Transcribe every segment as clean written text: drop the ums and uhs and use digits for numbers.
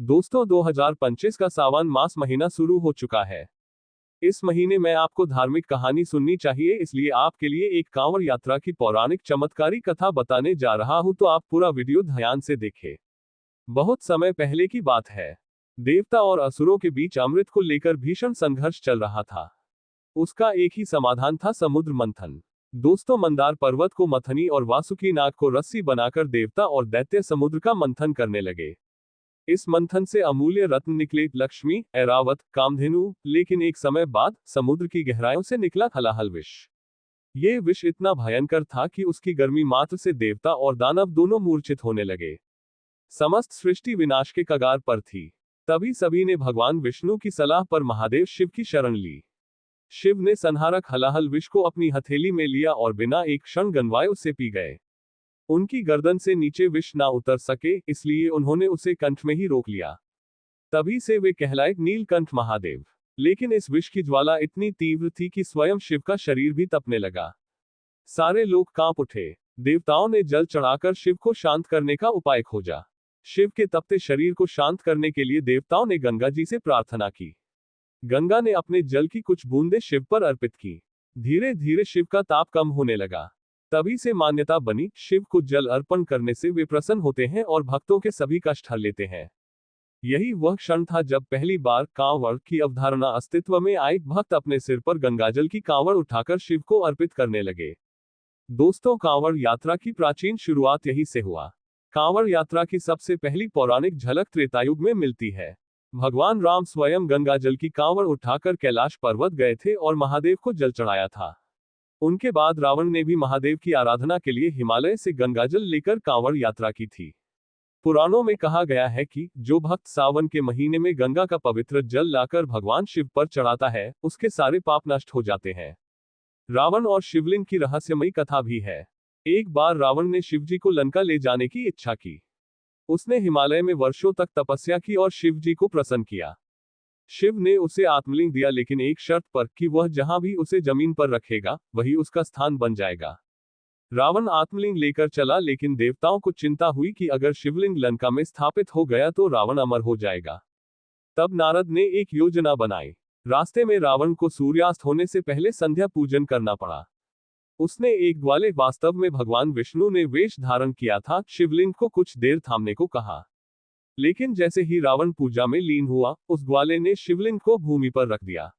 दोस्तों 2025 का सावन मास महीना शुरू हो चुका है। इस महीने में आपको धार्मिक कहानी सुननी चाहिए, इसलिए आपके लिए एक कांवड़ यात्रा की पौराणिक चमत्कारी कथा बताने जा रहा हूं, तो आप पूरा वीडियो ध्यान से देखें। बहुत समय पहले की बात है। देवता और असुरों के बीच अमृत को लेकर भीषण संघर्ष चल रहा था। उसका एक ही समाधान था, समुद्र मंथन। दोस्तों, मंदार पर्वत को मथनी और वासुकी नाग को रस्सी बनाकर देवता और दैत्य समुद्र का मंथन करने लगे। इस मंथन से अमूल्य रत्न निकले, लक्ष्मी, ऐरावत, कामधेनु। लेकिन एक समय बाद समुद्र की गहराइयों से निकला हलाहल विष। ये विष इतना भयंकर था कि उसकी गर्मी मात्र से देवता और दानव दोनों मूर्छित होने लगे। समस्त सृष्टि विनाश के कगार पर थी। तभी सभी ने भगवान विष्णु की सलाह पर महादेव शिव की शरण ली। शिव ने संहारक हलाहल विष को अपनी हथेली में लिया और बिना एक क्षण गंवाए उसे पी गए। उनकी गर्दन से नीचे विष ना उतर सके, इसलिए उन्होंने उसे कंठ में ही रोक लिया। तभी से वे कहलाए नीलकंठ महादेव। लेकिन इस विष की ज्वाला इतनी तीव्र थी कि स्वयं शिव का शरीर भी तपने लगा। सारे लोग कांप उठे। देवताओं ने जल चढ़ाकर शिव को शांत करने का उपाय खोजा। शिव के तपते शरीर को शांत करने के लिए देवताओं ने गंगा जी से प्रार्थना की। गंगा ने अपने जल की कुछ बूंदें शिव पर अर्पित की। धीरे धीरे शिव का ताप कम होने लगा। तभी से मान्यता बनी, शिव को जल अर्पण करने से वे प्रसन्न होते हैं और भक्तों के सभी कष्ट हर लेते हैं। यही वह क्षण था जब पहली बार कांवड़ की अवधारणा अस्तित्व में आई। भक्त अपने सिर पर गंगाजल की कांवड़ उठाकर शिव को अर्पित करने लगे। दोस्तों, कांवड़ यात्रा की प्राचीन शुरुआत यही से हुआ। कांवड़ यात्रा की सबसे पहली पौराणिक झलक त्रेतायुग में मिलती है। भगवान राम स्वयं गंगाजल की कांवड़ उठाकर कैलाश पर्वत गए थे और महादेव को जल चढ़ाया था। उनके बाद रावण ने भी महादेव की आराधना के लिए हिमालय से गंगाजल लेकर कांवड़ यात्रा की थी। पुराणों में कहा गया है कि जो भक्त सावन के महीने में गंगा का पवित्र जल लाकर भगवान शिव पर चढ़ाता है, उसके सारे पाप नष्ट हो जाते हैं। रावण और शिवलिंग की रहस्यमयी कथा भी है। एक बार रावण ने शिवजी को लंका ले जाने की इच्छा की। उसने हिमालय में वर्षों तक तपस्या की और शिवजी को प्रसन्न किया। शिव ने उसे आत्मलिंग दिया, लेकिन एक शर्त पर, कि वह जहां भी उसे जमीन पर रखेगा वही उसका स्थान बन जाएगा। रावण आत्मलिंग लेकर चला, लेकिन देवताओं को चिंता हुई कि अगर शिवलिंग लंका में स्थापित हो गया तो रावण अमर हो जाएगा। तब नारद ने एक योजना बनाई। रास्ते में रावण को सूर्यास्त होने से पहले संध्या पूजन करना पड़ा। उसने एक ग्वाले, वास्तव में भगवान विष्णु ने वेश धारण किया था, शिवलिंग को कुछ देर थामने को कहा। लेकिन जैसे ही रावण पूजा में लीन हुआ, उस ग्वाले ने शिवलिंग को भूमि पर रख दिया।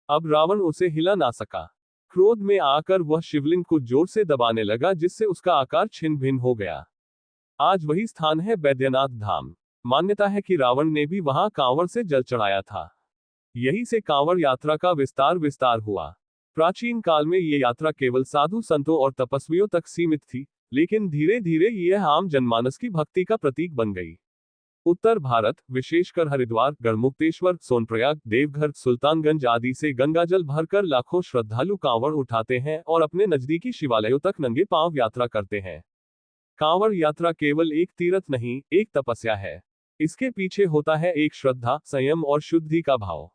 अब रावण उसे हिला ना सका। क्रोध में आकर वह शिवलिंग को जोर से दबाने लगा, जिससे उसका आकार छिन्न भिन्न हो गया। आज वही स्थान है बैद्यनाथ धाम। मान्यता है कि रावण ने भी वहां कांवड़ से जल चढ़ाया था। यही से कांवड़ यात्रा का विस्तार हुआ। प्राचीन काल में ये यात्रा केवल साधु संतों और तपस्वियों तक सीमित थी, लेकिन धीरे धीरे यह आम जनमानस की भक्ति का प्रतीक बन गई। उत्तर भारत, विशेषकर हरिद्वार, गढ़मुक्तेश्वर, सोनप्रयाग, देवघर, सुल्तानगंज आदि से गंगाजल भरकर लाखों श्रद्धालु कांवड़ उठाते हैं और अपने नजदीकी शिवालयों तक नंगे पांव यात्रा करते हैं। कांवड़ यात्रा केवल एक तीर्थ नहीं, एक तपस्या है। इसके पीछे होता है एक श्रद्धा, संयम और शुद्धि का भाव।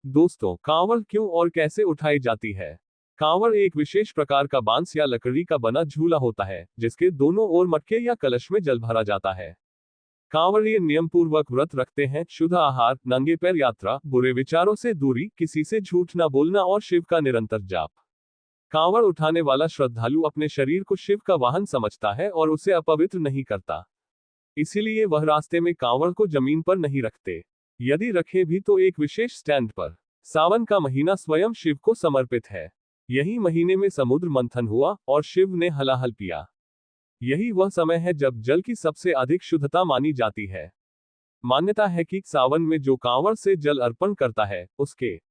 दोस्तों, कांवड़ क्यों और कैसे उठाई जाती है? कांवड़ एक विशेष प्रकार का बांस या लकड़ी का बना झूला होता है, जिसके दोनों ओर मटके या कलश में जल भरा जाता है। कांवड़िए नियम पूर्वक व्रत रखते हैं, शुद्ध आहार, नंगे पैर यात्रा, बुरे विचारों से दूरी, किसी से झूठ न बोलना और शिव का निरंतर जाप। कांवड़ उठाने वाला श्रद्धालु अपने शरीर को शिव का वाहन समझता है और उसे अपवित्र नहीं करता। इसीलिए वह रास्ते में कांवड़ को जमीन पर नहीं रखते। यदि रखे भी तो एक विशेष स्टैंड पर। सावन का महीना स्वयं शिव को समर्पित है। यही महीने में समुद्र मंथन हुआ और शिव ने हलाहल पिया। यही वह समय है जब जल की सबसे अधिक शुद्धता मानी जाती है। मान्यता है कि सावन में जो कांवड़ से जल अर्पण करता है, उसके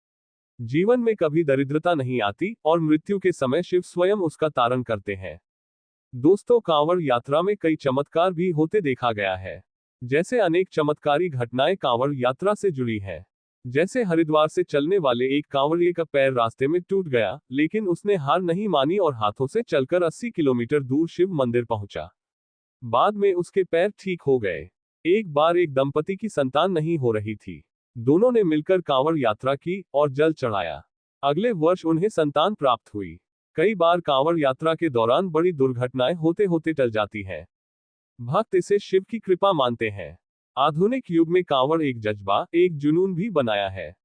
जीवन में कभी दरिद्रता नहीं आती और मृत्यु के समय शिव स्वयं उसका तारण करते हैं। दोस्तों, कांवड़ यात्रा में कई चमत्कार भी होते देखा गया है। जैसे अनेक चमत्कारी घटनाएं कांवड़ यात्रा से जुड़ी हैं। जैसे हरिद्वार से चलने वाले एक कांवड़िए का पैर रास्ते में टूट गया, लेकिन उसने हार नहीं मानी और हाथों से चलकर 80 किलोमीटर दूर शिव मंदिर पहुंचा। बाद में उसके पैर ठीक हो गए। एक बार एक दंपति की संतान नहीं हो रही थी। दोनों ने मिलकर कांवड़ यात्रा की और जल चढ़ाया। अगले वर्ष उन्हें संतान प्राप्त हुई। कई बार कांवड़ यात्रा के दौरान बड़ी दुर्घटनाएं होते होते टल जाती हैं। भक्त इसे शिव की कृपा मानते हैं। आधुनिक युग में कांवड़ एक जज्बा, एक जुनून भी बनाया है।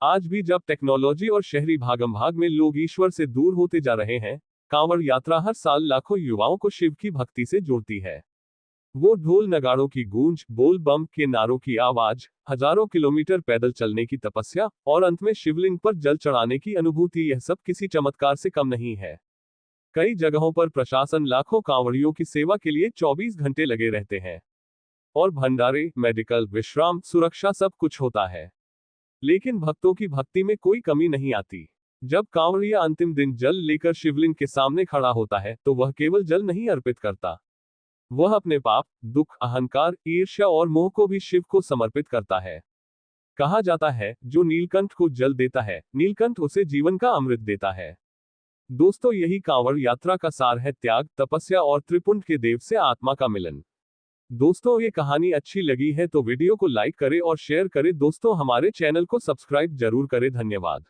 आज भी जब टेक्नोलॉजी और शहरी भागम भाग में लोग ईश्वर से दूर होते जा रहे हैं, कांवड़ यात्रा हर साल लाखों युवाओं को शिव की भक्ति से जोड़ती है। वो ढोल नगाड़ों की गूंज, बोल बम के नारों की आवाज, हजारों किलोमीटर पैदल चलने की तपस्या और अंत में शिवलिंग पर जल चढ़ाने की अनुभूति, यह सब किसी चमत्कार से कम नहीं है। कई जगहों पर प्रशासन लाखों कांवड़ियों की सेवा के लिए 24 घंटे लगे रहते हैं और भंडारे, मेडिकल, विश्राम, सुरक्षा सब कुछ होता है। लेकिन भक्तों की भक्ति में कोई कमी नहीं आती। जब कांवड़िया अंतिम दिन जल लेकर शिवलिंग के सामने खड़ा होता है, तो वह केवल जल नहीं अर्पित करता, वह अपने पाप, दुख, अहंकार, ईर्ष्या और मोह को भी शिव को समर्पित करता है। कहा जाता है, जो नीलकंठ को जल देता है, नीलकंठ उसे जीवन का अमृत देता है। दोस्तों, यही कांवड़ यात्रा का सार है, त्याग, तपस्या और त्रिपुंड के देव से आत्मा का मिलन। दोस्तों, ये कहानी अच्छी लगी है तो वीडियो को लाइक करें और शेयर करें। दोस्तों, हमारे चैनल को सब्सक्राइब जरूर करें। धन्यवाद।